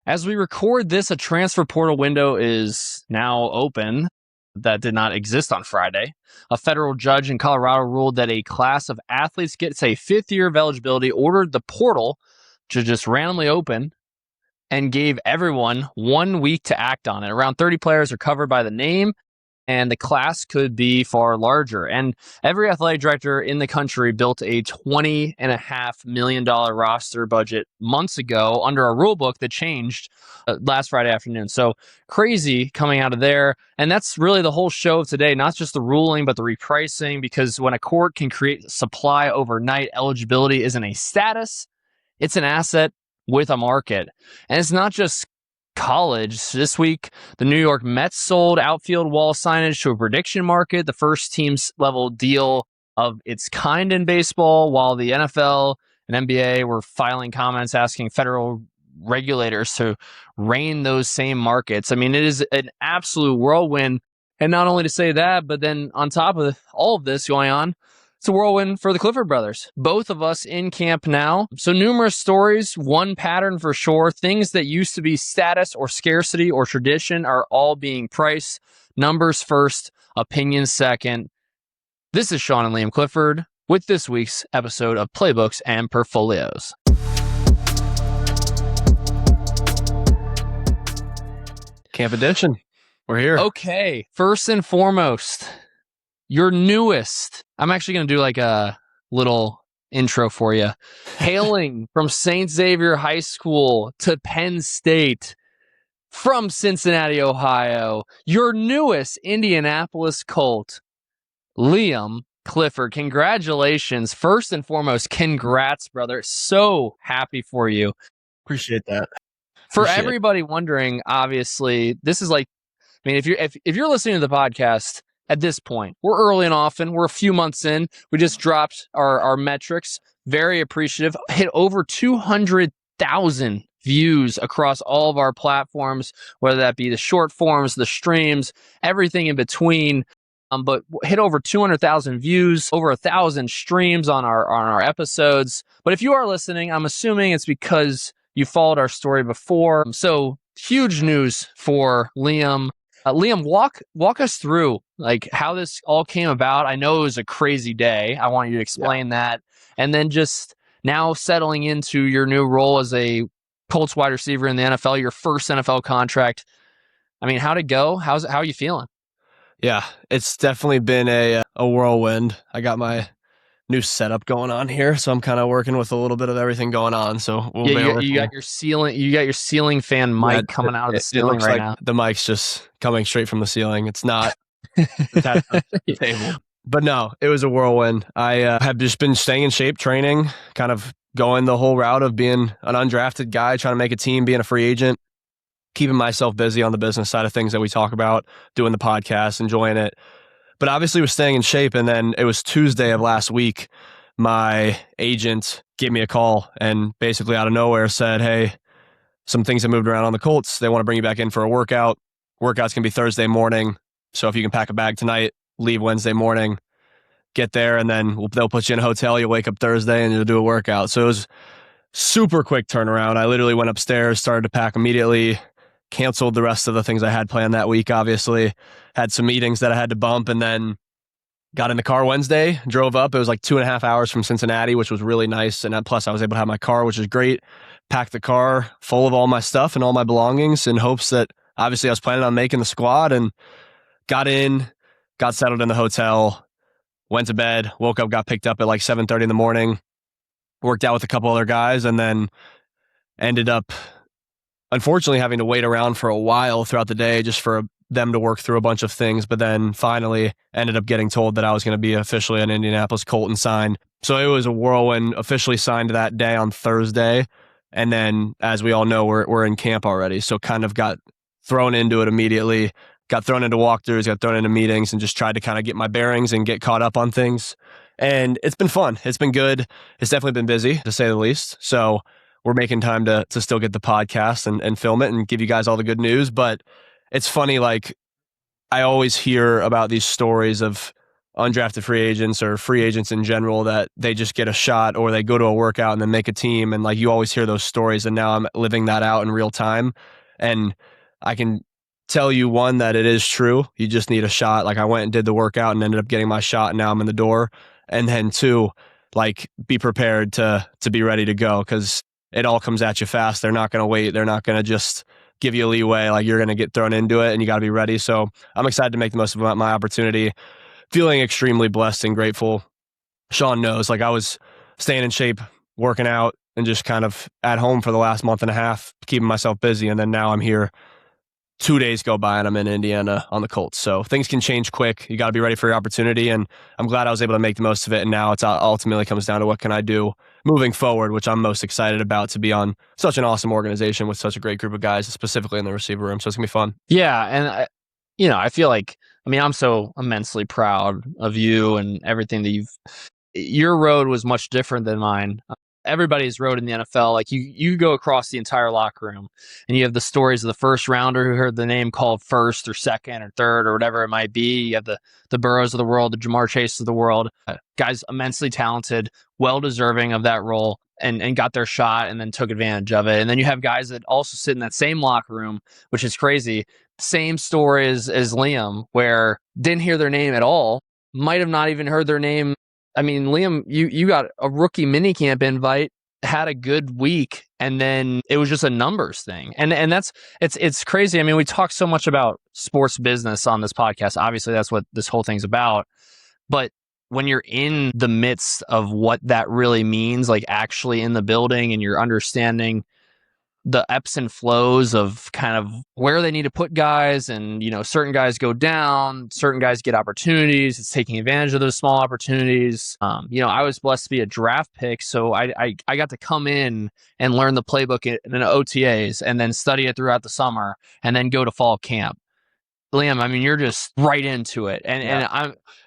As we record this, a transfer portal window is now open that did not exist on Friday. A federal judge in Colorado ruled that a class of athletes gets a fifth year of eligibility, ordered the portal to just randomly open, and gave everyone 1 week to act on it. Around 30 players are covered by the name, and the class could be far larger. And every athletic director in the country built a $20.5 million roster budget months ago under a rule book that changed last Friday afternoon. So crazy coming out of there. And that's really the whole show of today, not just the ruling, but the repricing, because when a court can create supply overnight, eligibility isn't a status, it's an asset with a market. And it's not just college. This week, the New York Mets sold outfield wall signage to a prediction market, the first team's level deal of its kind in baseball, while the NFL and NBA were filing comments asking federal regulators to rein those same markets. I mean, it is an absolute whirlwind. And not only to say that, but then on top of all of this going on, it's a whirlwind for the Clifford brothers. Both of us in camp now. So numerous stories, one pattern for sure. Things that used to be status or scarcity or tradition are all being priced. Numbers first, opinions second. This is Sean and Liam Clifford with this week's episode of Playbooks and Portfolios. Camp edition. We're here. Okay, first and foremost, your newest, I'm actually going to do like a little intro for you. Hailing from St. Xavier High School to Penn State, from Cincinnati, Ohio, your newest Indianapolis Colt, Liam Clifford. Congratulations. First and foremost, congrats, brother. So happy for you. Appreciate that. For everybody wondering, obviously, this is like, I mean, if you're listening to the podcast at this point, we're early and often. We're a few months in. We just dropped our metrics. Very appreciative. Hit over 200,000 views across all of our platforms, whether that be the short forms, the streams, everything in between. But hit over 200,000 views, over 1,000 streams on our episodes. But if you are listening, I'm assuming it's because you followed our story before. So huge news for Liam. Liam, walk us through like how this all came about. I know it was a crazy day. I want you to explain that. And then just now settling into your new role as a Colts wide receiver in the NFL, your first NFL contract. I mean, how'd it go? How are you feeling? Yeah, it's definitely been a whirlwind. I got my new setup going on here, so I'm kind of working with a little bit of everything going on. So you got your ceiling fan mic coming out of the ceiling right now. The mic's just coming straight from the ceiling. It's not attached to the table. But no, it was a whirlwind. I have just been staying in shape, training, kind of going the whole route of being an undrafted guy, trying to make a team, being a free agent, keeping myself busy on the business side of things that we talk about, doing the podcast, enjoying it. But obviously was staying in shape. And then it was Tuesday of last week, my agent gave me a call and basically out of nowhere said, hey, some things have moved around on the Colts. They want to bring you back in for a workout. Workout's going to be Thursday morning. So if you can pack a bag tonight, leave Wednesday morning, get there, and then they'll put you in a hotel. You'll wake up Thursday and you'll do a workout. So it was super quick turnaround. I literally went upstairs, started to pack immediately, canceled the rest of the things I had planned that week, obviously. Had some meetings that I had to bump, and then got in the car Wednesday, drove up. It was like 2.5 hours from Cincinnati, which was really nice. And plus I was able to have my car, which is great. Packed the car full of all my stuff and all my belongings in hopes that obviously I was planning on making the squad, and got in, got settled in the hotel, went to bed, woke up, got picked up at like 7:30 in the morning, worked out with a couple other guys, and then ended up unfortunately having to wait around for a while throughout the day just for them to work through a bunch of things, but then finally ended up getting told that I was going to be officially an Indianapolis Colt and signed. So it was a whirlwind, officially signed that day on Thursday. And then, as we all know, we're in camp already. So kind of got thrown into it immediately, got thrown into walkthroughs, got thrown into meetings, and just tried to kind of get my bearings and get caught up on things. And it's been fun. It's been good. It's definitely been busy, to say the least. So we're making time to still get the podcast and film it and give you guys all the good news. But it's funny, like I always hear about these stories of undrafted free agents or free agents in general that they just get a shot or they go to a workout and then make a team. And like you always hear those stories. And now I'm living that out in real time. And I can tell you, one, that it is true. You just need a shot. Like I went and did the workout and ended up getting my shot. And now I'm in the door. And then two, like be prepared to be ready to go because it all comes at you fast. They're not going to wait. They're not going to just give you a leeway. Like you're going to get thrown into it and you got to be ready. So I'm excited to make the most of my opportunity. Feeling extremely blessed and grateful. Sean knows, like I was staying in shape, working out, and just kind of at home for the last month and a half, keeping myself busy. And then now I'm here. 2 days go by and I'm in Indiana on the Colts. So things can change quick. You got to be ready for your opportunity. And I'm glad I was able to make the most of it. And now it's ultimately comes down to what can I do moving forward, which I'm most excited about, to be on such an awesome organization with such a great group of guys, specifically in the receiver room. So it's going to be fun. Yeah. And I feel like, I'm so immensely proud of you and everything that your road was much different than mine. Everybody's road in the NFL, like you go across the entire locker room and you have the stories of the first rounder who heard the name called first or second or third or whatever it might be. You have the Burrows of the world, the Jamar Chase of the world, guys immensely talented, well-deserving of that role and got their shot and then took advantage of it. And then you have guys that also sit in that same locker room, which is crazy. Same story as Liam, where didn't hear their name at all, might have not even heard their name. Liam, you got a rookie minicamp invite, had a good week, and then it was just a numbers thing. And it's crazy. We talk so much about sports business on this podcast. Obviously, that's what this whole thing's about. But when you're in the midst of what that really means, like actually in the building and you're understanding the ebbs and flows of kind of where they need to put guys and, certain guys go down, certain guys get opportunities. It's taking advantage of those small opportunities. I was blessed to be a draft pick. So I got to come in and learn the playbook in OTAs and then study it throughout the summer and then go to fall camp. Liam, you're just right into it. And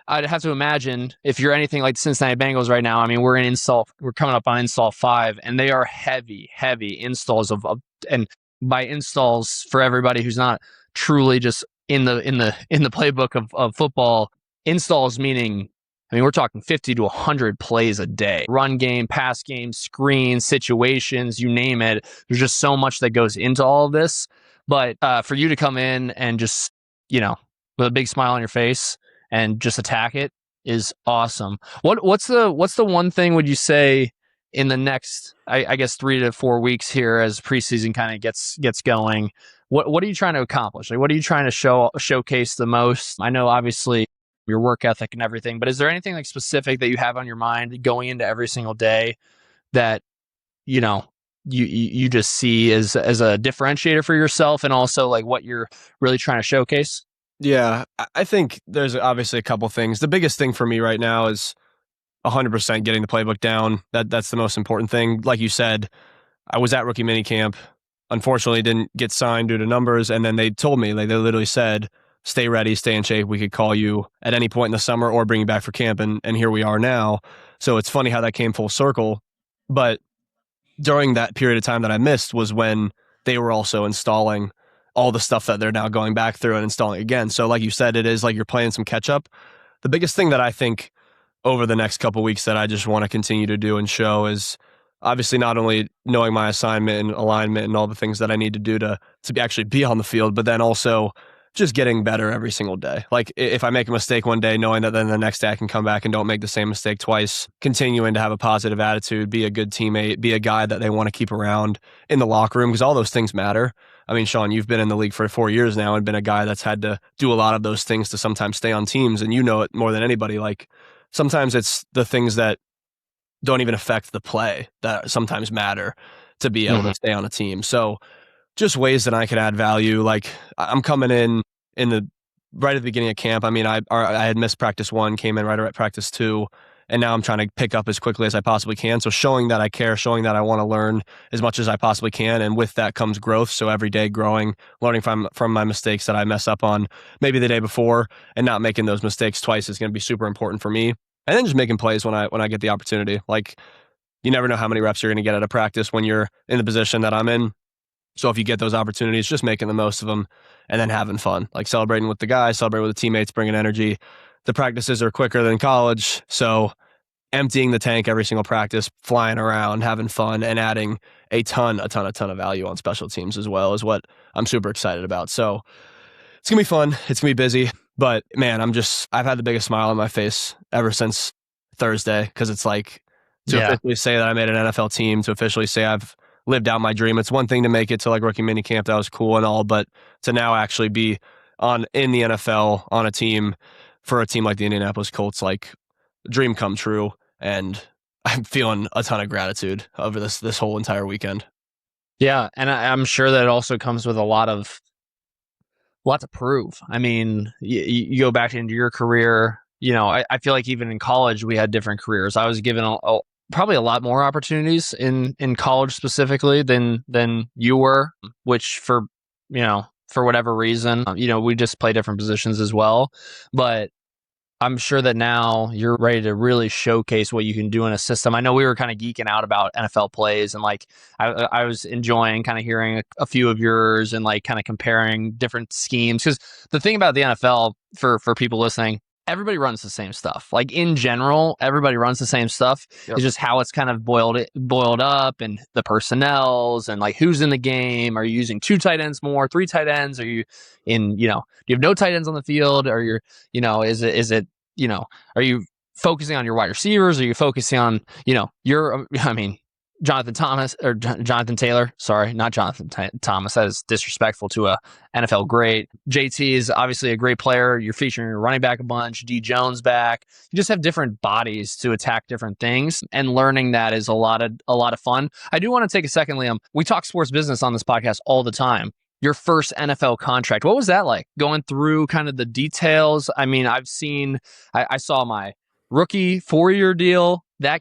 I'd have to imagine if you're anything like the Cincinnati Bengals right now, we're coming up on install 5 and they are heavy installs of and by installs for everybody who's not truly just in the playbook of football, installs meaning we're talking 50 to 100 plays a day. Run game, pass game, screens, situations, you name it. There's just so much that goes into all of this. But for you to come in and just, with a big smile on your face and just attack it is awesome. What's the one thing would you say in the next, I guess 3 to 4 weeks here as preseason kind of gets going? What are you trying to accomplish? Like, what are you trying to showcase the most? I know obviously your work ethic and everything, but is there anything like specific that you have on your mind going into every single day that, you just see as a differentiator for yourself and also like what you're really trying to showcase? Yeah, I think there's obviously a couple things. The biggest thing for me right now is 100% getting the playbook down. That's the most important thing. Like you said, I was at rookie minicamp. Unfortunately, didn't get signed due to numbers. And then they told me, like they literally said, stay ready, stay in shape. We could call you at any point in the summer or bring you back for camp. And here we are now. So it's funny how that came full circle. But during that period of time that I missed was when they were also installing all the stuff that they're now going back through and installing again. So like you said, it is like you're playing some catch up. The biggest thing that I think over the next couple of weeks that I just want to continue to do and show is obviously not only knowing my assignment and alignment and all the things that I need to do to actually be on the field, but then also just getting better every single day. Like if I make a mistake one day, knowing that then the next day I can come back and don't make the same mistake twice, continuing to have a positive attitude, be a good teammate, be a guy that they want to keep around in the locker room, because all those things matter. Sean, you've been in the league for 4 years now and been a guy that's had to do a lot of those things to sometimes stay on teams. And you know it more than anybody. Like sometimes it's the things that don't even affect the play that sometimes matter to be able to stay on a team. So just ways that I could add value. Like I'm coming in the right at the beginning of camp. I had missed practice 1, came in right at practice 2, and now I'm trying to pick up as quickly as I possibly can. So showing that I care, showing that I want to learn as much as I possibly can. And with that comes growth. So every day growing, learning from my mistakes that I mess up on maybe the day before and not making those mistakes twice is going to be super important for me. And then just making plays when I get the opportunity. Like you never know how many reps you're going to get at a practice when you're in the position that I'm in. So if you get those opportunities, just making the most of them and then having fun, like celebrating with the guys, celebrating with the teammates, bringing energy. the practices are quicker than college. So emptying the tank every single practice, flying around, having fun, and adding a ton of value on special teams as well is what I'm super excited about. So it's going to be fun. It's going to be busy. But man, I've had the biggest smile on my face ever since Thursday, because it's like to officially say that I made an NFL team, to officially say I've lived out my dream. It's one thing to make it to like rookie mini camp. That was cool and all, but to now actually be in the NFL on a team for a team like the Indianapolis Colts, like dream come true. And I'm feeling a ton of gratitude over this whole entire weekend. Yeah. And I'm sure that it also comes with a lot to prove. I mean, you go back into your career, I feel like even in college, we had different careers. I was given probably a lot more opportunities in college specifically than you were, which for whatever reason, we just play different positions as well. But I'm sure that now you're ready to really showcase what you can do in a system. I know we were kind of geeking out about NFL plays, and like I was enjoying kind of hearing a few of yours and like kind of comparing different schemes. Because the thing about the NFL, for people listening, everybody runs the same stuff. Like in general, everybody runs the same stuff. Yep. It's just how it's kind of boiled up, and the personnels, and like who's in the game. Are you using 2 tight ends more, 3 tight ends? Are you do you have no tight ends on the field? Or is it are you focusing on your wide receivers? Are you focusing on Jonathan Taylor? Sorry, not Jonathan Thomas. That is disrespectful to a NFL great. JT is obviously a great player. You're featuring your running back a bunch. D Jones back. You just have different bodies to attack different things, and learning that is a lot of fun. I do want to take a second, Liam. We talk sports business on this podcast all the time. Your first NFL contract, what was that like? Going through kind of the details. I mean, I saw my rookie 4-year deal that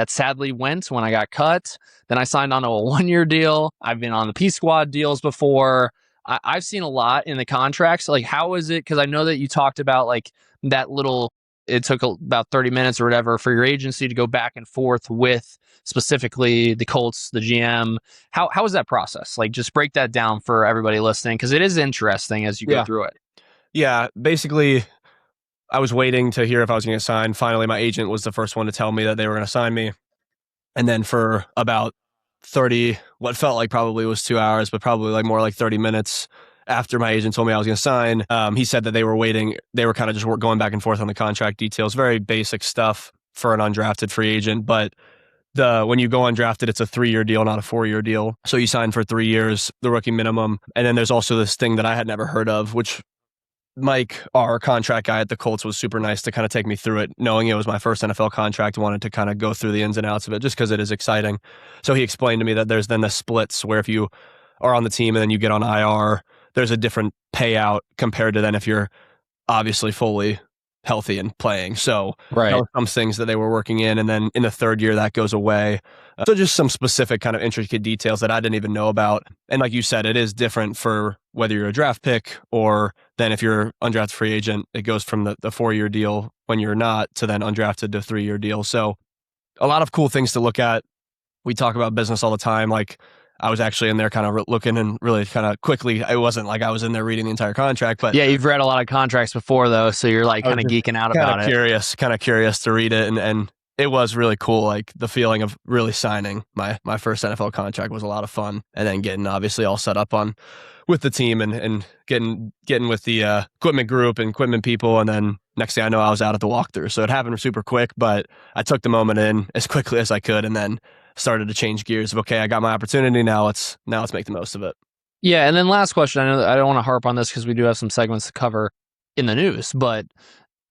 sadly went when I got cut. Then I signed on to a 1-year deal. I've been on the P Squad deals before. I've seen a lot in the contracts. Like, how is it? Because I know that you talked about like that little, it took about 30 minutes or whatever for your agency to go back and forth with specifically the Colts, the GM. How is that process? Like, just break that down for everybody listening, because it is interesting as you go through it. Yeah, basically, I was waiting to hear if I was going to get signed. Finally, my agent was the first one to tell me that they were going to sign me. And then for about 30, what felt like probably was 2 hours, but probably like more like 30 minutes after my agent told me I was going to sign, he said that they were waiting. They were kind of just going back and forth on the contract details. Very basic stuff for an undrafted free agent. But when you go undrafted, it's a 3-year deal, not a 4-year deal. So you sign for 3 years, the rookie minimum. And then there's also this thing that I had never heard of, which Mike, our contract guy at the Colts, was super nice to kind of take me through it, knowing it was my first NFL contract, wanted to kind of go through the ins and outs of it just because it is exciting. So he explained to me that there's then the splits where if you are on the team and then you get on IR, there's a different payout compared to then if you're obviously fully healthy and playing. So right. There were some things that they were working in, and then in the 3rd year that goes away. So just some specific kind of intricate details that I didn't even know about. And like you said, it is different for whether you're a draft pick or then if you're undrafted free agent, it goes from the 4-year deal when you're not to then undrafted to 3-year deal. So a lot of cool things to look at. We talk about business all the time. Like, I was actually in there kind of looking and really kind of quickly. It wasn't like I was in there reading the entire contract, but yeah, you've read a lot of contracts before though, so you're like kind of geeking out about it. Kind of curious to read it, and it was really cool. Like the feeling of really signing my first NFL contract was a lot of fun, and then getting obviously all set up with the team and getting with the equipment group and equipment people, and then next thing I know, I was out at the walkthrough. So it happened super quick, but I took the moment in as quickly as I could, and then started to change gears of, okay, I got my opportunity. Now let's make the most of it. Yeah. And then last question, I know that I don't want to harp on this because we do have some segments to cover in the news, but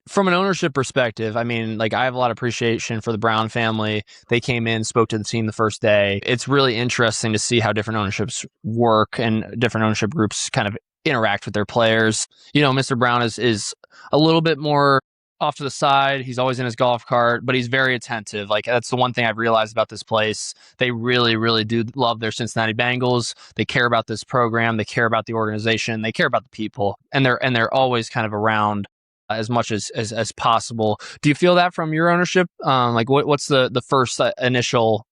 from an ownership perspective, I mean, like, I have a lot of appreciation for the Brown family. They came in, spoke to the team the first day. It's really interesting to see how different ownerships work and different ownership groups kind of interact with their players. Mr. Brown is a little bit more off to the side. He's always in his golf cart, but he's very attentive. Like, that's the one thing I've realized about this place. They really, really do love their Cincinnati Bengals. They care about this program. They care about the organization. They care about the people, and they're always kind of around as much as possible. Do you feel that from your ownership? Like, what's the first initial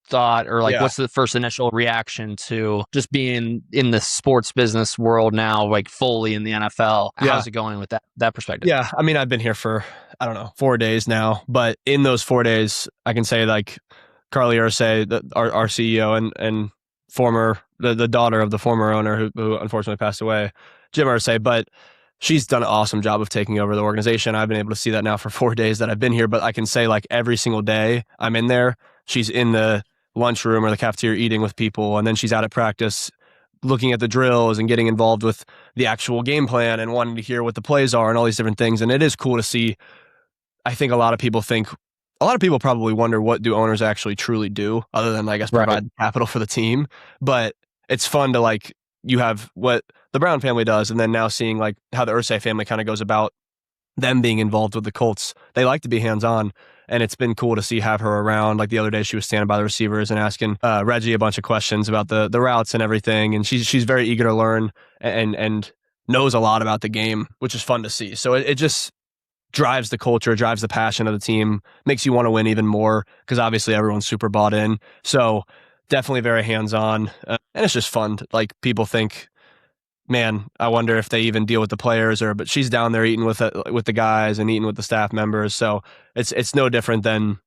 thought, or like what's the first initial reaction to just being in the sports business world now, like fully in the NFL? How's it going with that perspective? Yeah, I mean, I've been here for, I don't know, 4 days now, but in those 4 days, I can say like Carly Ursay, our CEO and former, the daughter of the former owner who unfortunately passed away, Jim Ursay, but she's done an awesome job of taking over the organization. I've been able to see that now for 4 days that I've been here, but I can say like every single day I'm in there, she's in the lunchroom or the cafeteria eating with people, and then she's out at practice looking at the drills and getting involved with the actual game plan and wanting to hear what the plays are and all these different things. And it is cool to see. I think a lot of people probably wonder, what do owners actually truly do other than, I guess, provide capital for the team? But it's fun to like, you have what the Brown family does, and then now seeing like how the Ursay family kind of goes about them being involved with the Colts. They like to be hands-on, and it's been cool to have her around. Like the other day, she was standing by the receivers and asking Reggie a bunch of questions about the routes and everything, and she's very eager to learn and knows a lot about the game, which is fun to see. So it just drives the culture, drives the passion of the team, makes you want to win even more, because obviously everyone's super bought in. So definitely very hands-on, and it's just fun. Like, people think, man, I wonder if they even deal with the players, but she's down there eating with the guys and eating with the staff members. So it's no different than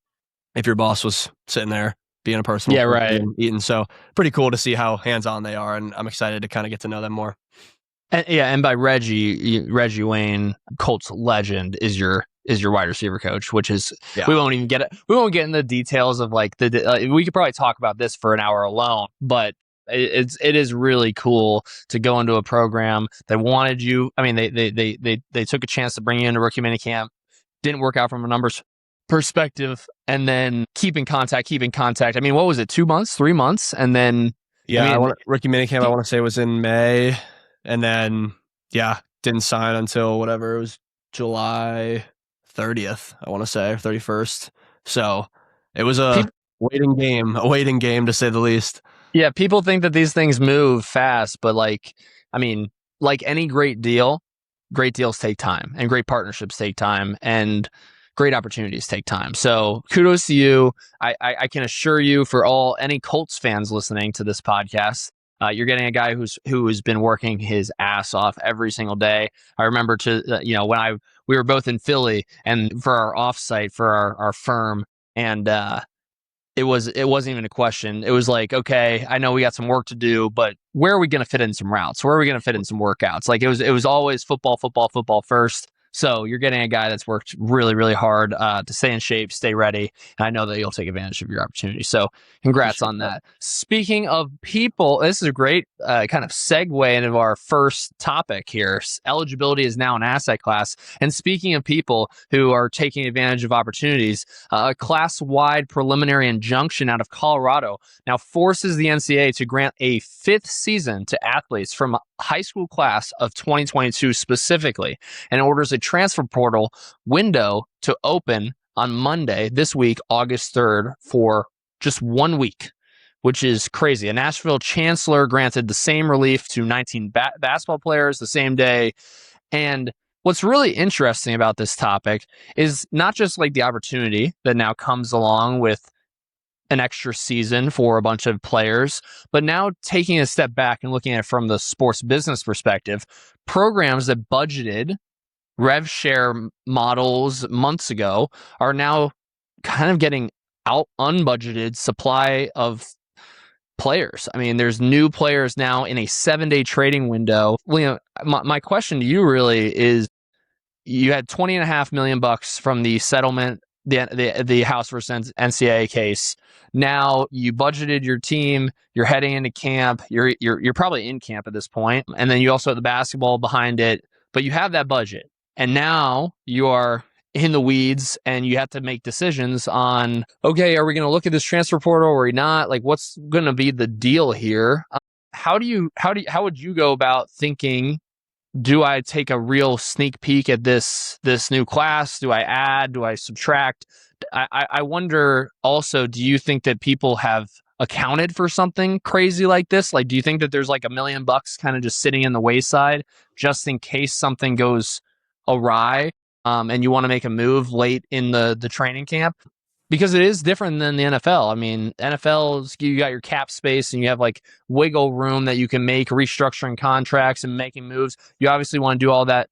if your boss was sitting there being a personal and eating. So pretty cool to see how hands-on they are, and I'm excited to kind of get to know them more. And by Reggie Wayne, Colts legend, is your wide receiver coach, which is we won't even get it. We won't get into the details of like we could probably talk about this for an hour alone, but it is really cool to go into a program that wanted you. I mean, they took a chance to bring you into rookie minicamp, didn't work out from a numbers perspective, and then keep in contact. I mean, what was it, 2 months, 3 months, and then rookie minicamp I want to say was in May. And then, didn't sign until whatever, it was July 30th, I want to say, or 31st. So it was a waiting game to say the least. Yeah, people think that these things move fast, but like any great deals take time, and great partnerships take time, and great opportunities take time. So kudos to you. I can assure you, for any Colts fans listening to this podcast, you're getting a guy who has been working his ass off every single day. I remember when we were both in Philly and for our offsite for our firm, and it wasn't even a question. It was like, okay, I know we got some work to do, but where are we going to fit in some routes? Where are we going to fit in some workouts? Like it was always football first. So you're getting a guy that's worked really, really hard to stay in shape, stay ready. And I know that you'll take advantage of your opportunity. So congrats on that. Speaking of people, this is a great kind of segue into our first topic here. Eligibility is now an asset class. And speaking of people who are taking advantage of opportunities, a class-wide preliminary injunction out of Colorado now forces the NCAA to grant a 5th season to athletes from a high school class of 2022 specifically, and orders a transfer portal window to open on Monday this week, August 3rd, for just 1 week, which is crazy. A Nashville chancellor granted the same relief to 19 basketball players the same day. And what's really interesting about this topic is not just like the opportunity that now comes along with an extra season for a bunch of players, but now taking a step back and looking at it from the sports business perspective, programs that budgeted rev share models months ago are now kind of getting out unbudgeted supply of players. I mean, there's new players now in a 7-day trading window. Liam, my question to you really is, you had $20.5 million from the settlement, the House versus NCAA case. Now you budgeted your team. You're heading into camp. You're probably in camp at this point, and then you also have the basketball behind it. But you have that budget, and now you are in the weeds, and you have to make decisions on, okay, are we going to look at this transfer portal or are we not? Like, what's going to be the deal here? How would you go about thinking? Do I take a real sneak peek at this new class? Do I add? Do I subtract? I wonder also, do you think that people have accounted for something crazy like this? Like, do you think that there's like $1 million kind of just sitting in the wayside just in case something goes awry, and you want to make a move late in the training camp? because it is different than the NFL. I mean, NFL, you got your cap space and you have like wiggle room that you can make restructuring contracts and making moves. You obviously want to do all that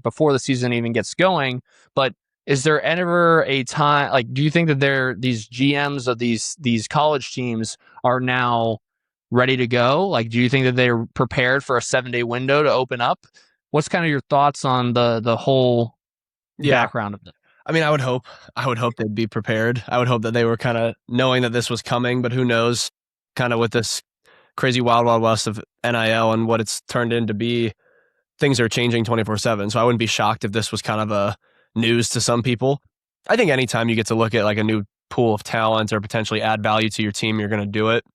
before the season even gets going. But is there ever a time, like, do you think that these GMs of these college teams are now ready to go? Like, do you think that they're prepared for a 7-day window to open up? What's kind of your thoughts on the whole background of it? I mean, I would hope they'd be prepared. I would hope that they were kind of knowing that this was coming, but who knows, kind of with this crazy wild west of NIL and what it's turned into be, things are changing 24/7. So I wouldn't be shocked if this was kind of a news to some people. I think anytime you get to look at like a new pool of talent or potentially add value to your team, you're going to do it.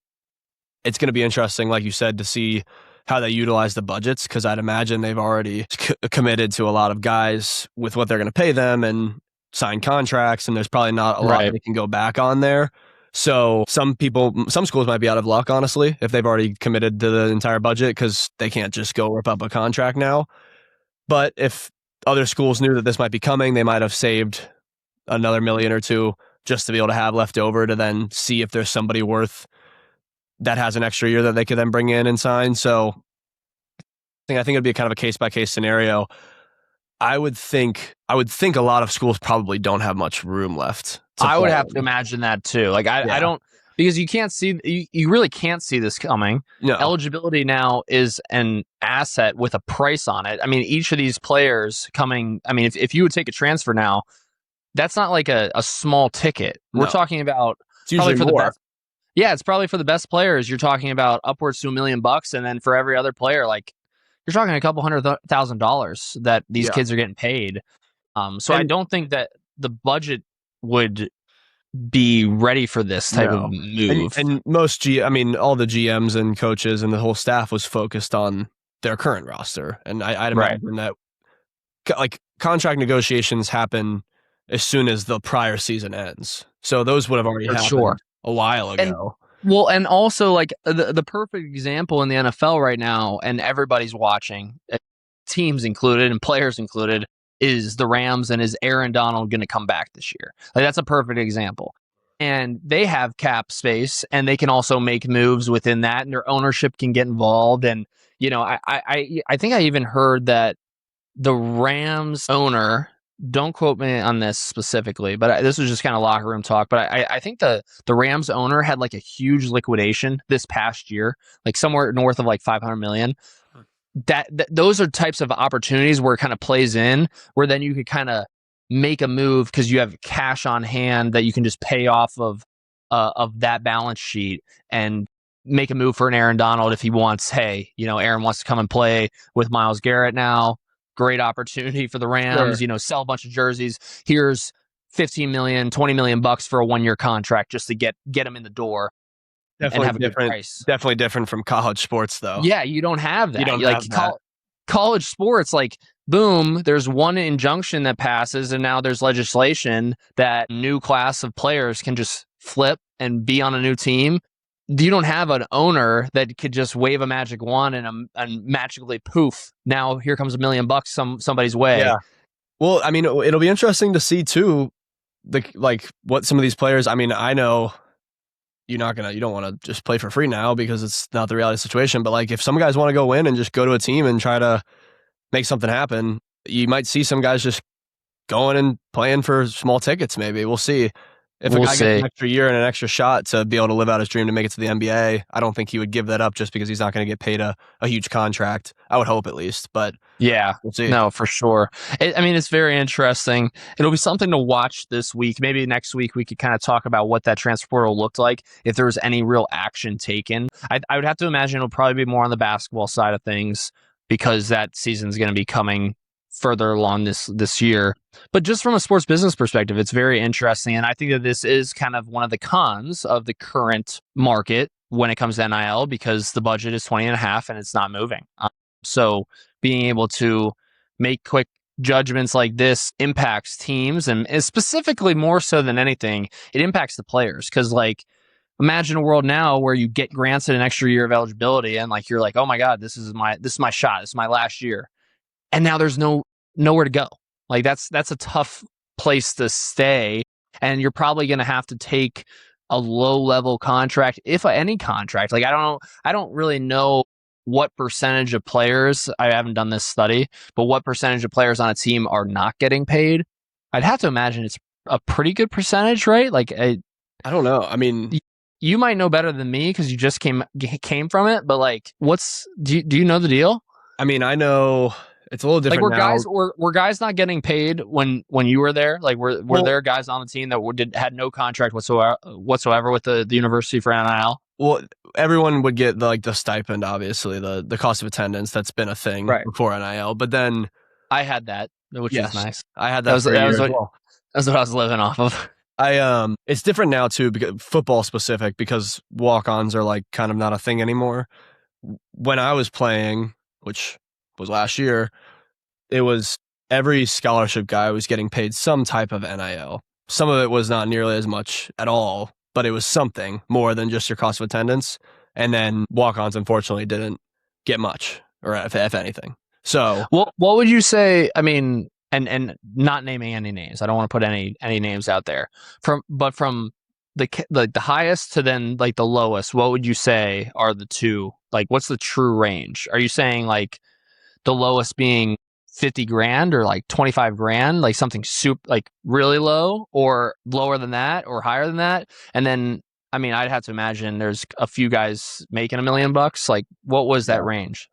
It's going to be interesting, like you said, to see how they utilize the budgets, because I'd imagine they've already committed to a lot of guys with what they're going to pay them and sign contracts, and there's probably not a lot they can go back on there. So some schools might be out of luck, honestly, if they've already committed to the entire budget, because they can't just go rip up a contract now. But if other schools knew that this might be coming, they might have saved another $1 million or $2 million just to be able to have left over to then see if there's somebody worth that has an extra year that they could then bring in and sign. So I think it'd be kind of a case-by-case scenario. I would think a lot of schools probably don't have much room left. I would have to imagine that too. Like I don't, because you really can't see this coming. No. Eligibility now is an asset with a price on it. I mean, each of these players coming, I mean, if you would take a transfer now, that's not like a small ticket. No. We're talking about it's usually for more. the best. Yeah, it's probably for the best players. You're talking about upwards to $1 million, and then for every other player, like, you're talking a couple $100,000 that these kids are getting paid. So I don't think that the budget would be ready for this type of move. And all the GMs and coaches and the whole staff was focused on their current roster. And I'd imagine that like contract negotiations happen as soon as the prior season ends. So those would have already happened a while ago. And also, like, the perfect example in the NFL right now, and everybody's watching, teams included and players included, is the Rams, and is Aaron Donald going to come back this year? Like, that's a perfect example. And they have cap space, and they can also make moves within that, and their ownership can get involved. And, you know, I think I even heard that the Rams owner, don't quote me on this specifically, but this was just kind of locker room talk. But I think the Rams owner had like a huge liquidation this past year, like somewhere north of like $500 million. That those are types of opportunities where it kind of plays in, where then you could kind of make a move because you have cash on hand that you can just pay off of that balance sheet and make a move for an Aaron Donald if he wants. Hey, you know, Aaron wants to come and play with Myles Garrett now. Great opportunity for the Rams, Sure. You know, sell a bunch of jerseys. Here's $15 million, $20 million for a 1-year contract just to get them in the door. Definitely and have a good price. Definitely different from college sports, though. Yeah, you don't have that. You don't have that. College sports, like, boom, there's one injunction that passes, and now there's legislation that new class of players can just flip and be on a new team. You don't have an owner that could just wave a magic wand and magically poof. Now here comes $1 million somebody's way. Yeah. Well, I mean, it'll be interesting to see too, what some of these players. I mean, I know you don't want to just play for free now because it's not the reality situation. But like, if some guys want to go win and just go to a team and try to make something happen, you might see some guys just going and playing for small tickets. Maybe we'll see. If a guy gets an extra year and an extra shot to be able to live out his dream to make it to the NBA, I don't think he would give that up just because he's not going to get paid a huge contract. I would hope at least, but yeah, we'll see. No, for sure. I mean, it's very interesting. It'll be something to watch this week. Maybe next week we could kind of talk about what that transfer portal looked like, if there was any real action taken. I would have to imagine it'll probably be more on the basketball side of things because that season's going to be coming further along this year. But just from a sports business perspective, it's very interesting. And I think that this is kind of one of the cons of the current market when it comes to NIL, because the budget is 20.5 and it's not moving. So being able to make quick judgments like this impacts teams, and specifically more so than anything, it impacts the players. Because like, imagine a world now where you get granted an extra year of eligibility and like you're like, oh my God, this is my shot. This is my last year. And now there's nowhere to go. Like that's a tough place to stay. and you're probably going to have to take a low-level contract, if any contract. Like, I don't really know what percentage of players, I haven't done this study, but what percentage of players on a team are not getting paid. I'd have to imagine it's a pretty good percentage, right? Like, I don't know. I mean, you might know better than me because you just came from it, but like, do you know the deal? I mean, I know it's a little different like, now. were guys not getting paid when you were there? Like, were there guys on the team that had no contract whatsoever with the university for NIL? Well, everyone would get the stipend, obviously, the cost of attendance. That's been a thing before NIL. But then I had that, which was nice. I had that for a year as well. That's what I was living off of. It's different now too, because football specific, because walk-ons are like kind of not a thing anymore. When I was playing, which was last year, it was every scholarship guy was getting paid some type of NIL. Some of it was not nearly as much at all, but it was something more than just your cost of attendance. And then walk-ons, unfortunately, didn't get much, or if anything. So, what would you say? I mean, and not naming any names. I don't want to put any names out there. From the highest to then like the lowest, what would you say are the two? Like, what's the true range? Are you saying like the lowest being 50 grand or like 25 grand, like something like really low, or lower than that or higher than that? And then, I mean, I'd have to imagine there's a few guys making $1 million. Like, what was that range?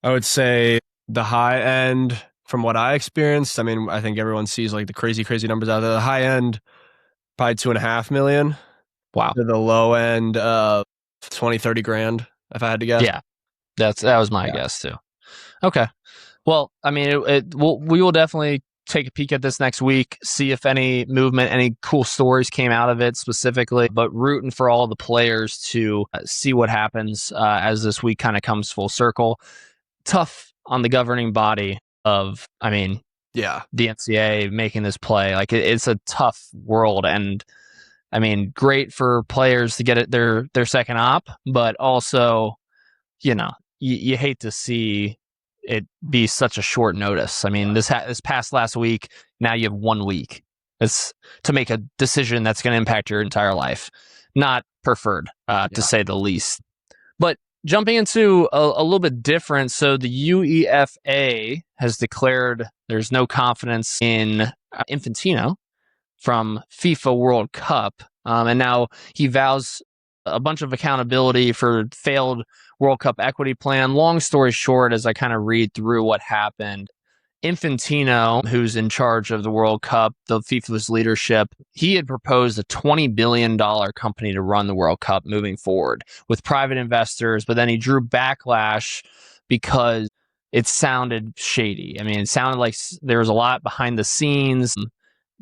I would say the high end, from what I experienced, I mean, I think everyone sees like the crazy numbers out there. The high end, probably 2.5 million. Wow. To the low end, 20, 30 grand, if I had to guess. Yeah, that was my guess too. Okay. Well, I mean, we will definitely take a peek at this next week, see if any movement, any cool stories came out of it specifically, but rooting for all the players to see what happens as this week kind of comes full circle. Tough on the governing body of, I mean, the NCAA making this play. Like, it's a tough world, and I mean, great for players to get it their second op, but also, you know, you hate to see it be such a short notice. I mean, this past last week, now you have 1 week. It's to make a decision that's going to impact your entire life. Not preferred, to say the least. But jumping into a little bit different, so the UEFA has declared there's no confidence in Infantino from FIFA World Cup, and now he vows a bunch of accountability for failed World Cup equity plan. Long story short, as I kind of read through what happened, Infantino, who's in charge of the World Cup, the FIFA's leadership, he had proposed a $20 billion company to run the World Cup moving forward with private investors, but then he drew backlash because it sounded shady. I mean, it sounded like there was a lot behind the scenes.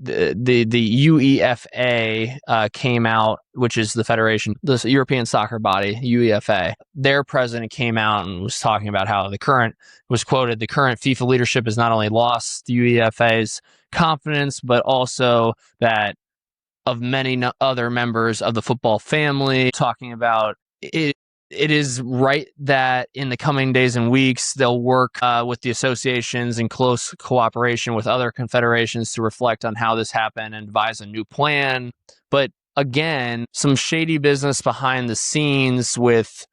The UEFA came out, which is the federation, the European soccer body, UEFA. Their president came out and was talking about how the current FIFA leadership has not only lost the UEFA's confidence, but also that of many other members of the football family, talking about it. It is right that in the coming days and weeks, they'll work with the associations in close cooperation with other confederations to reflect on how this happened and devise a new plan. But again, some shady business behind the scenes with,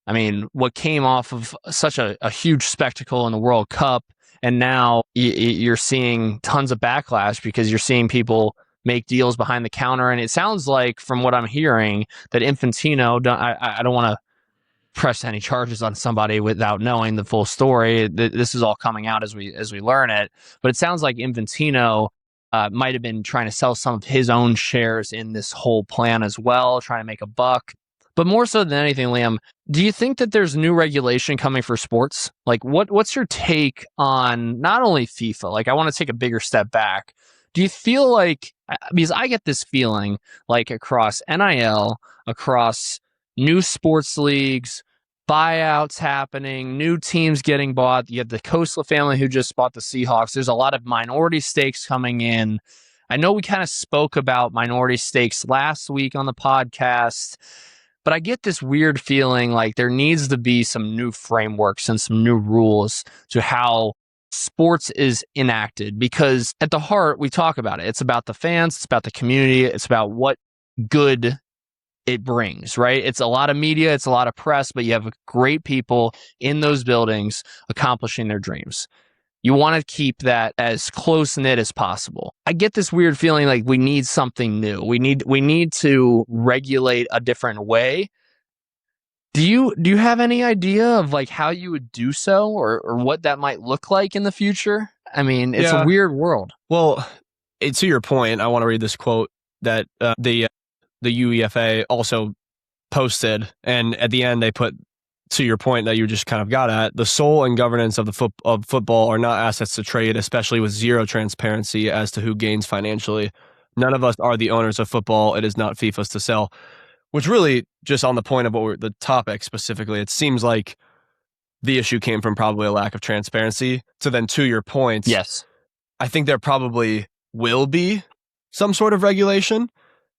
I mean, what came off of such a huge spectacle in the World Cup. And now you're seeing tons of backlash because you're seeing people make deals behind the counter. And it sounds like, from what I'm hearing, that Infantino, I don't want to press any charges on somebody without knowing the full story. This is all coming out as we learn it, but it sounds like Infantino might have been trying to sell some of his own shares in this whole plan as well, trying to make a buck. But more so than anything, Liam, do you think that there's new regulation coming for sports? Like, what's your take on not only FIFA? Like, I want to take a bigger step back. Do you feel like, because I get this feeling like across NIL, across new sports leagues, buyouts happening, new teams getting bought. You have the Kosla family who just bought the Seahawks. There's a lot of minority stakes coming in. I know we kind of spoke about minority stakes last week on the podcast, but I get this weird feeling like there needs to be some new frameworks and some new rules to how sports is enacted, because at the heart, we talk about it. It's about the fans, it's about the community, it's about what good it brings, right? It's a lot of media, it's a lot of press, but you have great people in those buildings accomplishing their dreams. You want to keep that as close knit as possible. I get this weird feeling like we need something new. We need to regulate a different way. Do you have any idea of like how you would do so, or what that might look like in the future? I mean, it's a weird world. Well, to your point, I want to read this quote that the UEFA also posted, and at the end they put, to your point that you just kind of got at, the soul and governance of football are not assets to trade, especially with zero transparency as to who gains financially. None of us are the owners of football. It is not FIFA's to sell. Which really, just on the point of the topic specifically, it seems like the issue came from probably a lack of transparency. So then, to your point, yes, I think there probably will be some sort of regulation.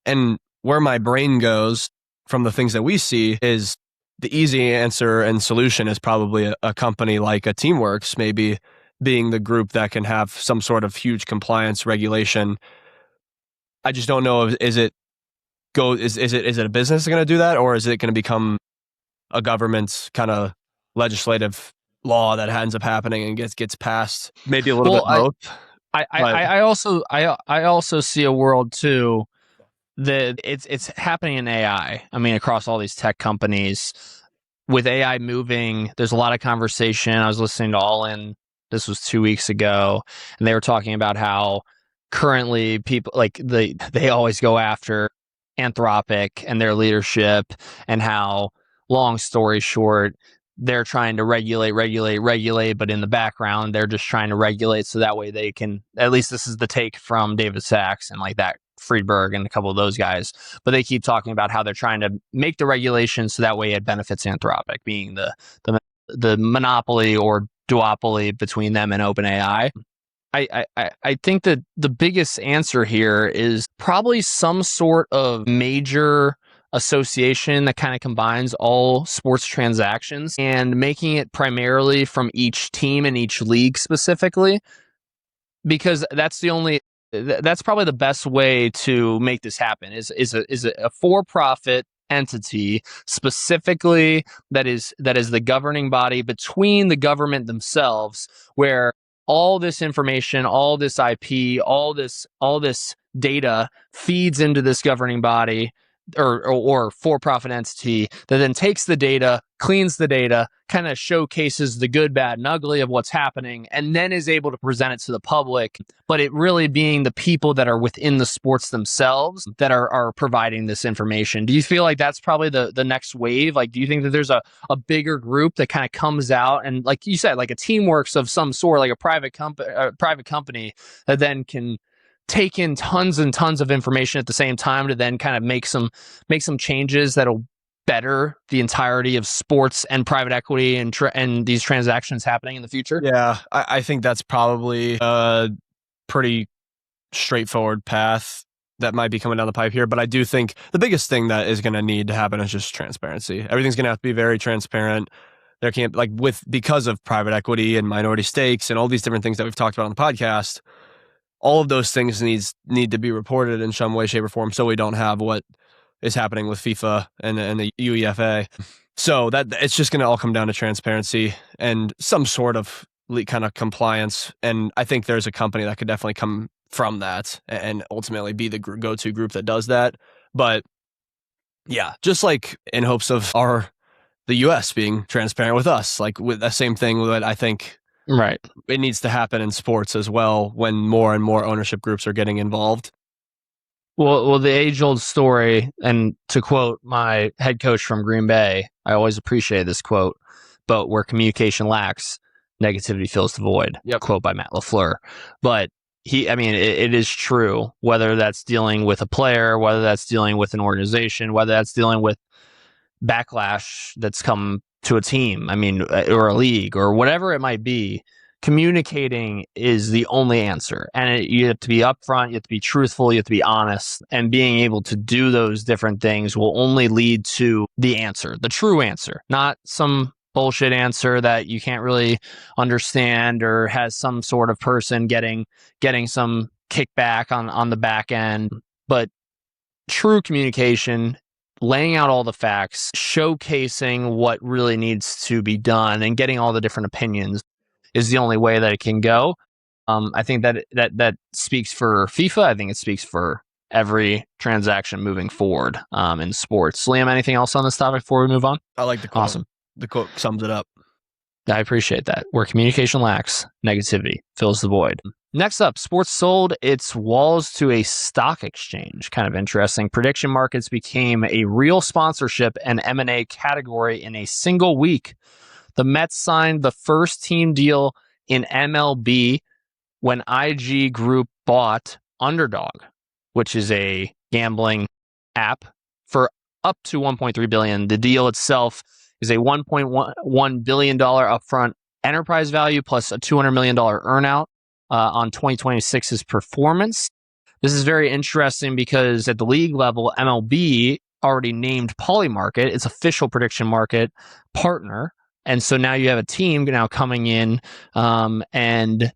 And where my brain goes from the things that we see is the easy answer and solution is probably a company like a Teamworks, maybe being the group that can have some sort of huge compliance regulation. I just don't know, is it a business going to do that, or is it going to become a government kind of legislative law that ends up happening and gets passed? Maybe a little bit both. I also see a world too that it's happening in AI. I mean, across all these tech companies, with AI moving, there's a lot of conversation. I was listening to All In, this was 2 weeks ago, and they were talking about how currently people like they always go after Anthropic and their leadership, and how, long story short, they're trying to regulate, but in the background, they're just trying to regulate so that way they can, at least this is the take from David Sachs and like that Friedberg and a couple of those guys, but they keep talking about how they're trying to make the regulations so that way it benefits Anthropic, being the monopoly or duopoly between them and OpenAI. I think that the biggest answer here is probably some sort of major association that kind of combines all sports transactions and making it primarily from each team and each league specifically, because that's probably the best way to make this happen is a for-profit entity specifically that is the governing body between the government themselves, where all this information, all this IP, all this data feeds into this governing body or for-profit entity that then takes the data, cleans the data, kind of showcases the good, bad, and ugly of what's happening, and then is able to present it to the public. But it really being the people that are within the sports themselves that are providing this information. Do you feel like that's probably the next wave? Like, do you think that there's a bigger group that kind of comes out and, like you said, like a Teamworks of some sort, like a private company that then can take in tons and tons of information at the same time to then kind of make some changes that'll better the entirety of sports and private equity and these transactions happening in the future? Yeah, I think that's probably a pretty straightforward path that might be coming down the pipe here. But I do think the biggest thing that is going to need to happen is just transparency. Everything's going to have to be very transparent. There can't, because of private equity and minority stakes and all these different things that we've talked about on the podcast, all of those things need to be reported in some way, shape, or form, so we don't have what is happening with FIFA and the UEFA. So that it's just going to all come down to transparency and some sort of kind of compliance. And I think there's a company that could definitely come from that and ultimately be the go-to group that does that. But yeah, just like in hopes of the US being transparent with us, like with the same thing that I think. Right. It needs to happen in sports as well when more and more ownership groups are getting involved. Well, the age-old story, and to quote my head coach from Green Bay, I always appreciate this quote, but where communication lacks, negativity fills the void. Yep. Quote by Matt LaFleur. But it is true, whether that's dealing with a player, whether that's dealing with an organization, whether that's dealing with backlash that's come to a team, or a league, or whatever it might be, communicating is the only answer. And you have to be upfront, you have to be truthful, you have to be honest, and being able to do those different things will only lead to the answer, the true answer, not some bullshit answer that you can't really understand, or has some sort of person getting some kickback on the back end. But true communication, laying out all the facts, showcasing what really needs to be done, and getting all the different opinions is the only way that it can go. I think that speaks for FIFA. I think it speaks for every transaction moving forward in sports. Liam, anything else on this topic before we move on? I like the quote. Awesome. The quote sums it up. I appreciate that. Where communication lacks, negativity fills the void. Next up, sports sold its walls to a stock exchange. Kind of interesting. Prediction markets became a real sponsorship and M&A category in a single week. The Mets signed the first team deal in MLB when IG Group bought Underdog, which is a gambling app, for up to $1.3 billion. The deal itself is a $1.1 billion upfront enterprise value plus a $200 million earnout on 2026's performance. This is very interesting because at the league level, MLB already named Polymarket its official prediction market partner. And so now you have a team now coming in and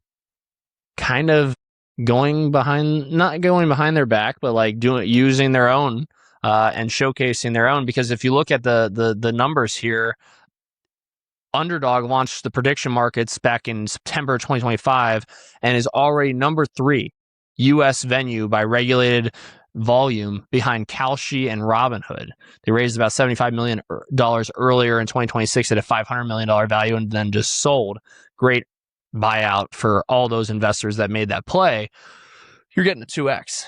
kind of not going behind their back, but like using their own and showcasing their own. Because if you look at the numbers here, Underdog launched the prediction markets back in September 2025 and is already number 3 U.S. venue by regulated volume behind Kalshi and Robinhood. They raised about $75 million earlier in 2026 at a $500 million value and then just sold. Great buyout for all those investors that made that play. You're getting a 2x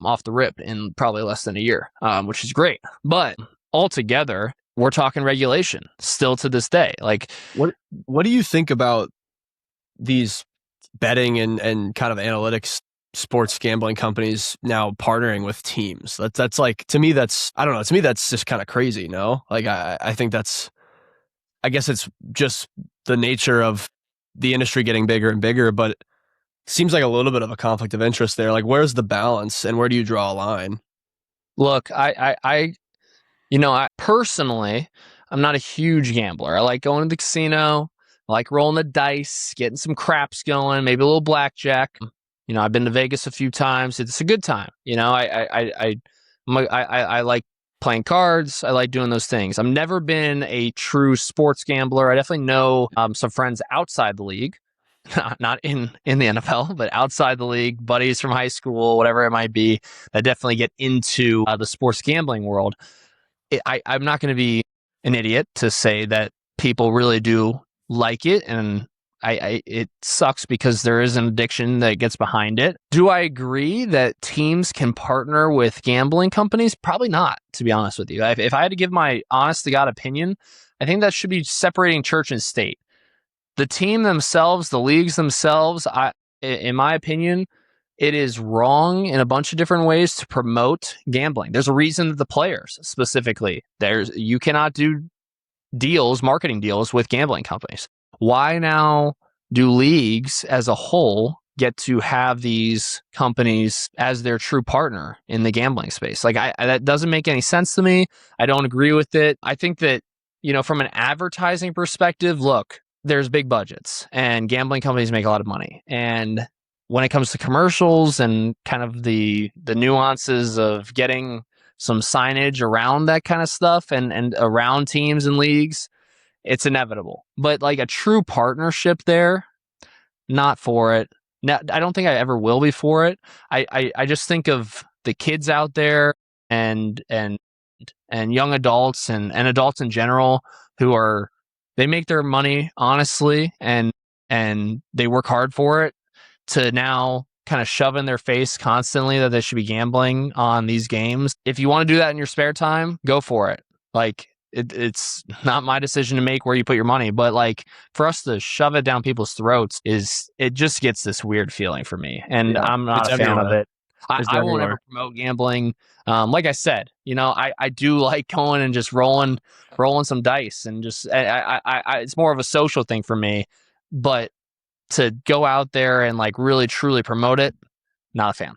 off the rip in probably less than a year, which is great. But altogether, we're talking regulation still to this day. Like, what do you think about these betting and kind of analytics sports gambling companies now partnering with teams? That's like, to me, that's, I don't know. To me, that's just kind of crazy. No, like I think that's, I guess it's just the nature of the industry getting bigger and bigger, but it seems like a little bit of a conflict of interest there. Like, where's the balance and where do you draw a line? Look, I personally, I'm not a huge gambler. I like going to the casino. I like rolling the dice, getting some craps going, maybe a little blackjack. I've been to Vegas a few times. It's a good time. I like playing cards. I like doing those things. I've never been a true sports gambler. I definitely know some friends outside the league, not in the NFL, but outside the league, buddies from high school, whatever it might be, that definitely get into the sports gambling world. I'm not going to be an idiot to say that people really do like it, and it sucks because there is an addiction that gets behind it. Do I agree that teams can partner with gambling companies? Probably not, to be honest with you. If I had to give my honest to God opinion, I think that should be separating church and state. The team themselves, the leagues themselves, in my opinion, it is wrong in a bunch of different ways to promote gambling. There's a reason that the players specifically, you cannot do marketing deals with gambling companies. Why now do leagues as a whole get to have these companies as their true partner in the gambling space? Like, that doesn't make any sense to me. I don't agree with it. I think that, from an advertising perspective, look, there's big budgets and gambling companies make a lot of money. And when it comes to commercials and kind of the nuances of getting some signage around that kind of stuff and around teams and leagues, it's inevitable. But like a true partnership there, not for it. Now, I don't think I ever will be for it. I just think of the kids out there and young adults and adults in general who they make their money honestly and they work hard for it, to now kind of shove in their face constantly that they should be gambling on these games. If you want to do that in your spare time, go for it. Like, it's not my decision to make where you put your money, but like, for us to shove it down people's throats it just gets this weird feeling for me. And yeah, I'm not a fan of it. I won't ever promote gambling. Like I said, I do like going and just rolling some dice and just, it's more of a social thing for me, but to go out there and like really truly promote it, not a fan.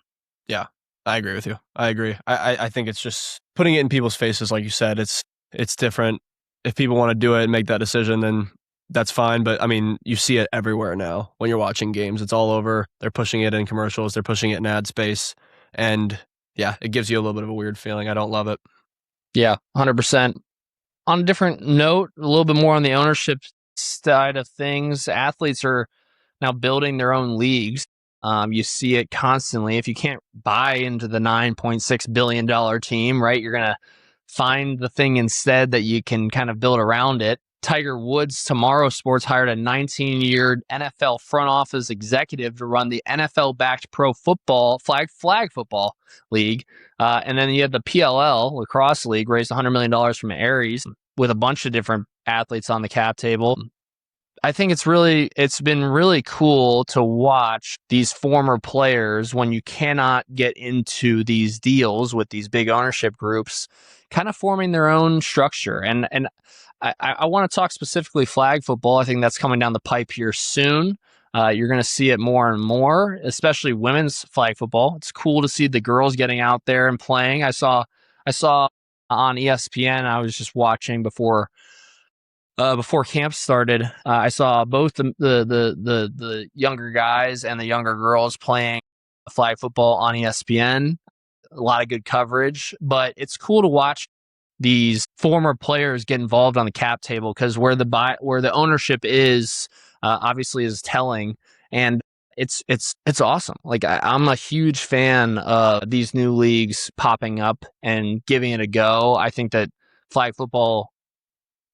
Yeah, I agree with you. I agree. I think it's just putting it in people's faces, like you said. It's different. if people want to do it and make that decision, then that's fine. But I mean, you see it everywhere now when you're watching games. It's all over. They're pushing it in commercials. They're pushing it in ad space. And yeah, it gives you a little bit of a weird feeling. I don't love it. Yeah, 100%. On a different note, a little bit more on the ownership side of things, athletes are now building their own leagues. You see it constantly. If you can't buy into the $9.6 billion team, right, you're going to find the thing instead that you can kind of build around it. Tiger Woods Tomorrow Sports hired a 19-year NFL front office executive to run the NFL-backed pro football flag football league. And then you have the PLL lacrosse league raised $100 million from Aries with a bunch of different athletes on the cap table. I think it's been really cool to watch these former players when you cannot get into these deals with these big ownership groups, kind of forming their own structure. And I want to talk specifically flag football. I think that's coming down the pipe here soon. You're going to see it more and more, especially women's flag football. It's cool to see the girls getting out there and playing. I saw on ESPN. I was just watching before camp started. I saw both the younger guys and the younger girls playing flag football on ESPN. A lot of good coverage, but it's cool to watch these former players get involved on the cap table, because where the ownership is obviously is telling, and it's awesome. Like I'm a huge fan of these new leagues popping up and giving it a go. I think that flag football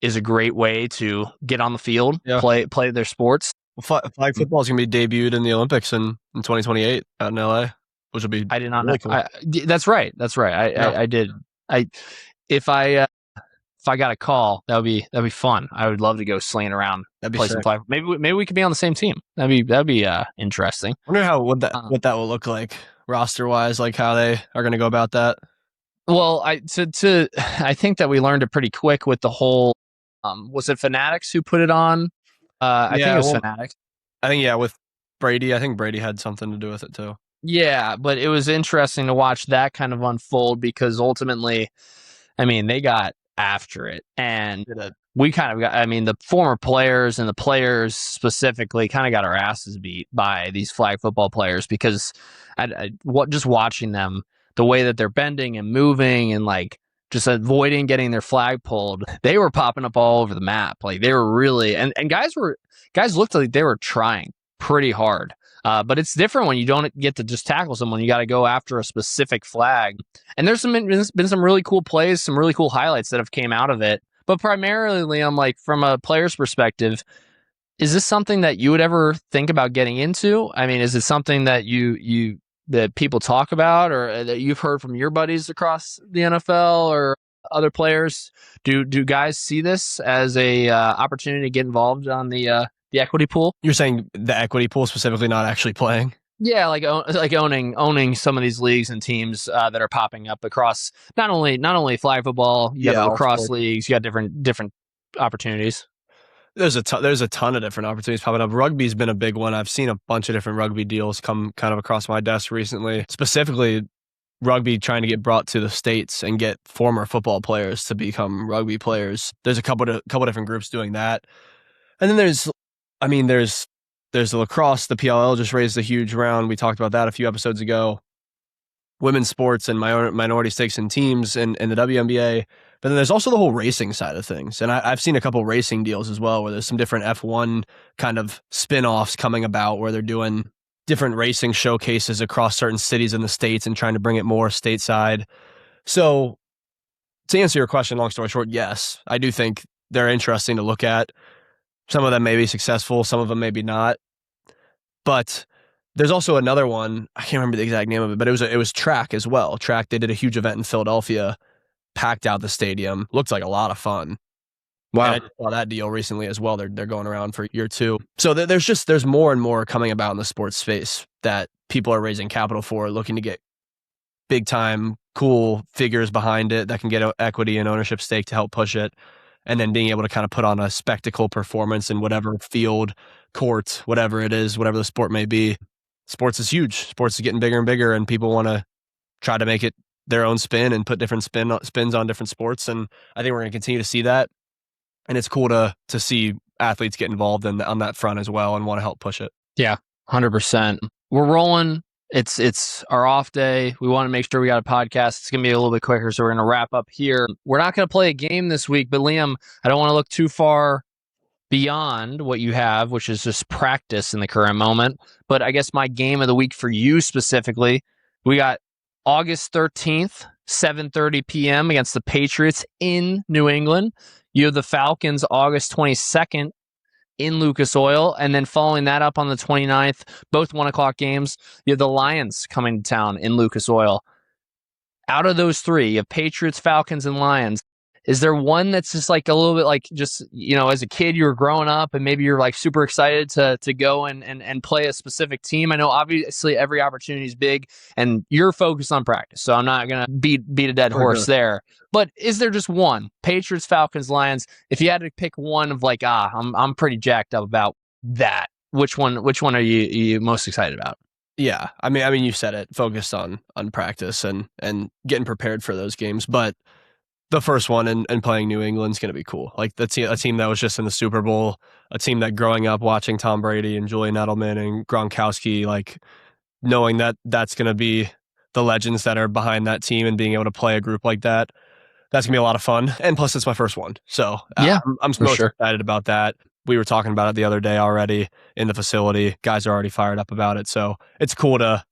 is a great way to get on the field, play their sports. Flag football is going to be debuted in the Olympics in 2028 out in LA, which will be I did not really know. Cool. That's right. I did. If I got a call, that'd be fun. I would love to go slaying around, play some flag. Maybe we could be on the same team. That'd be interesting. I wonder what that will look like roster wise, like how they are going to go about that. Well, I think that we learned it pretty quick with the whole. Was it Fanatics who put it on? I think it was Fanatics. I think with Brady. I think Brady had something to do with it too. Yeah, but it was interesting to watch that kind of unfold, because ultimately, I mean, they got after it, and we kind of got. I mean, the former players and the players specifically kind of got our asses beat by these flag football players, because just watching them, the way that they're bending and moving and like just avoiding getting their flag pulled, they were popping up all over the map. Like they were really, and guys looked like they were trying pretty hard. But it's different when you don't get to just tackle someone. You got to go after a specific flag. And there's been some really cool plays, some really cool highlights that have came out of it. But primarily, Liam, like from a player's perspective, is this something that you would ever think about getting into? I mean, is it something that that people talk about, or that you've heard from your buddies across the NFL or other players? Do guys see this as a opportunity to get involved on the equity pool? You're saying the equity pool specifically, not actually playing? Yeah, like owning some of these leagues and teams that are popping up across not only flag football. You have lacrosse leagues. You got different opportunities. There's a ton of different opportunities popping up. Rugby's been a big one. I've seen a bunch of different rugby deals come kind of across my desk recently. Specifically, rugby trying to get brought to the States and get former football players to become rugby players. There's a couple different groups doing that, and then there's the lacrosse. The PLL just raised a huge round. We talked about that a few episodes ago. Women's sports and minority stakes in teams and the WNBA. But then there's also the whole racing side of things. And I've seen a couple racing deals as well, where there's some different F1 kind of spin-offs coming about, where they're doing different racing showcases across certain cities in the States and trying to bring it more stateside. So to answer your question, long story short, yes, I do think they're interesting to look at. Some of them may be successful, some of them maybe not. But there's also another one, I can't remember the exact name of it, but it was track as well. Track, they did a huge event in Philadelphia, packed out the stadium, looked like a lot of fun. Wow. And I just saw that deal recently as well. They're going around for year 2. So there's more and more coming about in the sports space that people are raising capital for, looking to get big time, cool figures behind it that can get equity and ownership stake to help push it. And then being able to kind of put on a spectacle performance in whatever field, court, whatever it is, whatever the sport may be. Sports is huge. Sports is getting bigger and bigger, and people want to try to make it their own spin and put different spins on different sports. And I think we're going to continue to see that. and it's cool to see athletes get involved on that front as well and want to help push it. Yeah, 100%. We're rolling. It's our off day. We want to make sure we got a podcast. It's going to be a little bit quicker, so we're going to wrap up here. We're not going to play a game this week, but Liam, I don't want to look too far beyond what you have, which is just practice in the current moment. But I guess my game of the week for you specifically, we got August 13th, 7:30 p.m. against the Patriots in New England. You have the Falcons August 22nd in Lucas Oil. And then following that up on the 29th, both 1 o'clock games, you have the Lions coming to town in Lucas Oil. Out of those three, you have Patriots, Falcons, and Lions. Is there one that's just like a little bit like just, as a kid you were growing up and maybe you're like super excited to go and play a specific team? I know obviously every opportunity is big and you're focused on practice, so I'm not going to beat a dead horse there. But is there just one, Patriots, Falcons, Lions? If you had to pick one of like, I'm pretty jacked up about that, which one are you most excited about? Yeah, I mean, you said it, focused on practice and getting prepared for those games, but the first one and playing New England's going to be cool. Like a team that was just in the Super Bowl, a team that growing up watching Tom Brady and Julian Edelman and Gronkowski, like knowing that that's going to be the legends that are behind that team and being able to play a group like that, that's going to be a lot of fun. And plus, it's my first one. So yeah, I'm most excited about that. We were talking about it the other day already in the facility. Guys are already fired up about it. So it's cool to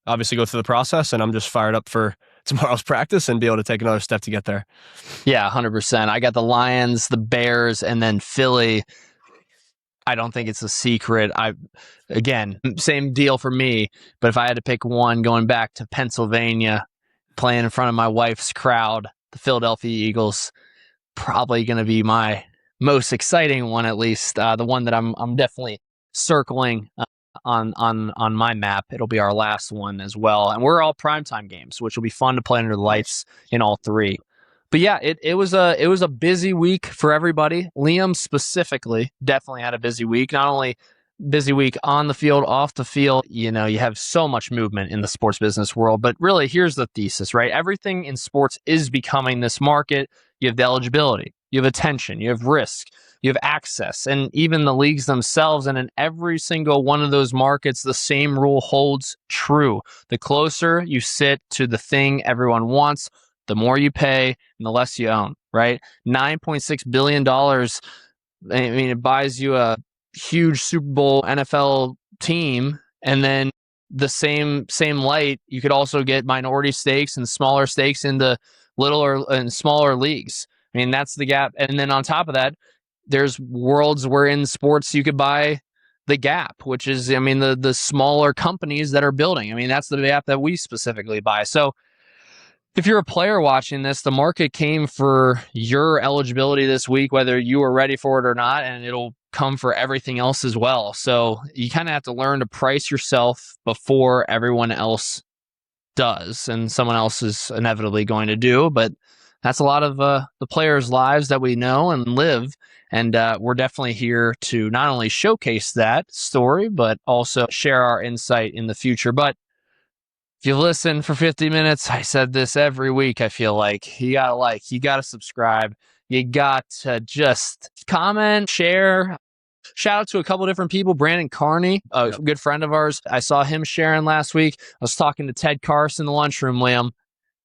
obviously go through the process, and I'm just fired up for tomorrow's practice and be able to take another step to get there. Yeah, 100%. I got the Lions, the Bears, and then Philly. I don't think it's a secret. Again, same deal for me, but if I had to pick one going back to Pennsylvania, playing in front of my wife's crowd, the Philadelphia Eagles, probably going to be my most exciting one, at least. The one that I'm definitely circling on my map. It'll be our last one as well. And we're all primetime games, which will be fun to play under the lights in all three. But yeah, it was a busy week for everybody. Liam specifically definitely had a busy week. Not only busy week on the field, off the field. You have so much movement in the sports business world. But really, here's the thesis, right? Everything in sports is becoming this market. You have the eligibility, you have attention, you have risk, you have access, and even the leagues themselves. And in every single one of those markets, the same rule holds true. The closer you sit to the thing everyone wants, the more you pay and the less you own, right? $9.6 billion. I mean, it buys you a huge Super Bowl NFL team, and then the same light, you could also get minority stakes and smaller stakes into littler and smaller leagues. I mean, that's the gap. And then on top of that, there's worlds where in sports you could buy the gap, which is, the smaller companies that are building. I mean, that's the gap that we specifically buy. So if you're a player watching this, the market came for your eligibility this week, whether you were ready for it or not, and it'll come for everything else as well. So you kind of have to learn to price yourself before everyone else does, and someone else is inevitably going to do. But that's a lot of the players' lives that we know and live, and we're definitely here to not only showcase that story, but also share our insight in the future. But if you listen for 50 minutes, I said this every week, I feel like, you gotta subscribe, you got to just comment, share. Shout out to a couple different people. Brandon Carney, a good friend of ours. I saw him sharing last week. I was talking to Ted Carson in the lunchroom, Liam.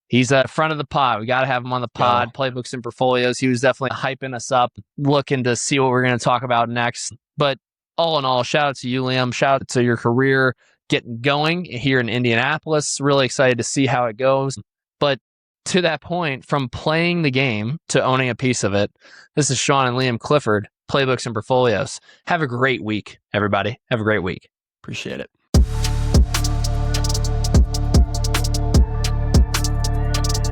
He's a friend of the pod. We got to have him on the pod, Playbooks and Portfolios. He was definitely hyping us up, looking to see what we're going to talk about next. But all in all, shout out to you, Liam. Shout out to your career getting going here in Indianapolis. Really excited to see how it goes. But to that point, from playing the game to owning a piece of it, this is Sean and Liam Clifford, Playbooks and Portfolios. Have a great week, everybody. Have a great week. Appreciate it.